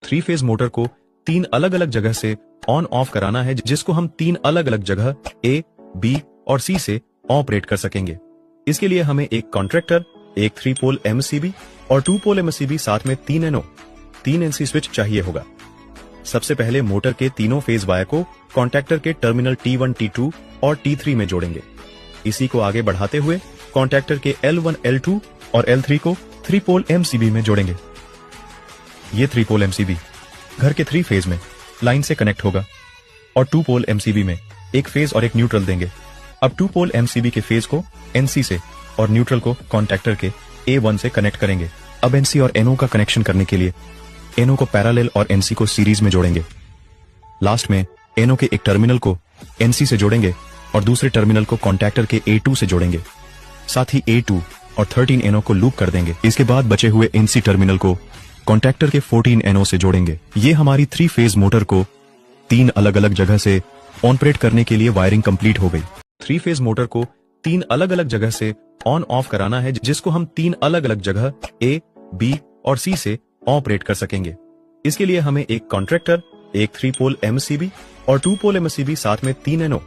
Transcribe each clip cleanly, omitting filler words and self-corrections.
Three phase motor को तीन अलग अलग जगह से ऑन ऑफ कराना है, जिसको हम तीन अलग अलग जगह ए, बी और सी से ऑपरेट कर सकेंगे। इसके लिए हमें एक कॉन्ट्रैक्टर, एक 3 पोल एमसीबी और 2 पोल एमसीबी साथ में 3 एनओ 3 एनसी स्विच चाहिए होगा। सबसे पहले मोटर के तीनों फेज वायर को कॉन्टैक्टर के टर्मिनल T1, T2 और T3 में जोड़ेंगे। इसी को आगे बढ़ाते हुए कॉन्टैक्टर के L1, L2 और L3 को 3 पोल एमसीबी में जोड़ेंगे। ये 3 पोल एमसीबी घर के 3 फेज में लाइन से कनेक्ट होगा और 2 पोल एमसीबी में एक फेज और एक न्यूट्रल देंगे। अब 2 पोल एमसीबी के फेज को एनसी से और न्यूट्रल को कॉन्टैक्टर के A1 से कनेक्ट करेंगे। अब एनसी और एनओ का कनेक्शन करने के लिए एनओ को पैरेलल और एनसी को सीरीज में जोड़ेंगे। लास्ट में एनओ के एक टर्मिनल को एनसी से जोड़ेंगे और दूसरे टर्मिनल को कॉन्टैक्टर के A2 से जोड़ेंगे। साथ ही A2 और 13 एनओ को लूप कर देंगे। इसके बाद बचे हुए एनसी टर्मिनल को कॉन्टैक्टर के 14 एनओ से जोड़ेंगे। ये हमारी 3 फेज मोटर को 3 अलग अलग जगह से ऑपरेट करने के लिए वायरिंग कंप्लीट हो गई। 3 फेज मोटर को 3 अलग अलग जगह से ऑन ऑफ कराना है, जिसको हम 3 अलग अलग जगह ए, बी और सी से ऑपरेट कर सकेंगे। इसके लिए हमें एक कॉन्ट्रैक्टर, एक 3 पोल एमसीबी और 2 पोल एमसीबी साथ में 3 एनओ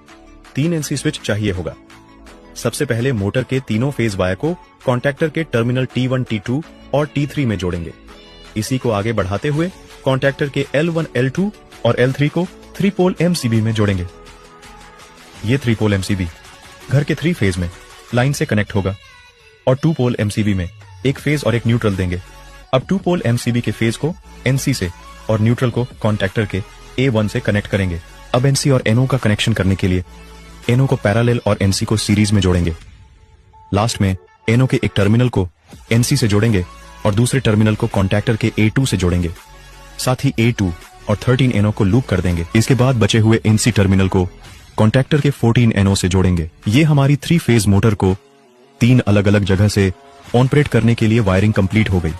3 एनसी स्विच चाहिए होगा। सबसे पहले मोटर के तीनों फेज वायर को कॉन्टैक्टर के टर्मिनल T1, T2 और T3 में जोड़ेंगे। इसी को आगे बढ़ाते हुए कॉन्टैक्टर के L1, L2 और L3 को 3 पोल एमसीबी में जोड़ेंगे। ये 3 पोल एमसीबी घर के 3 फेज में लाइन से कनेक्ट होगा और 2 पोल एमसीबी में एक फेज और एक न्यूट्रल देंगे। अब 2 पोल एमसीबी के फेज को एनसी से और न्यूट्रल को कॉन्टैक्टर के A1 से कनेक्ट करेंगे। अब एनसी और एनओ का कनेक्शन करने के लिए एनओ को पैरेलल और एनसी को सीरीज में जोड़ेंगे। लास्ट में एनओ के एक टर्मिनल को एनसी से जोड़ेंगे और दूसरे टर्मिनल को कॉन्टैक्टर के A2 से जोड़ेंगे। साथ ही A2 और 13 एनओ को लूप कर देंगे। इसके बाद बचे हुए एनसी टर्मिनल को कॉन्टैक्टर के 14 एनओ से जोड़ेंगे। ये हमारी 3 फेज मोटर को 3 अलग अलग जगह से ऑपरेट करने के लिए वायरिंग कंप्लीट हो गई।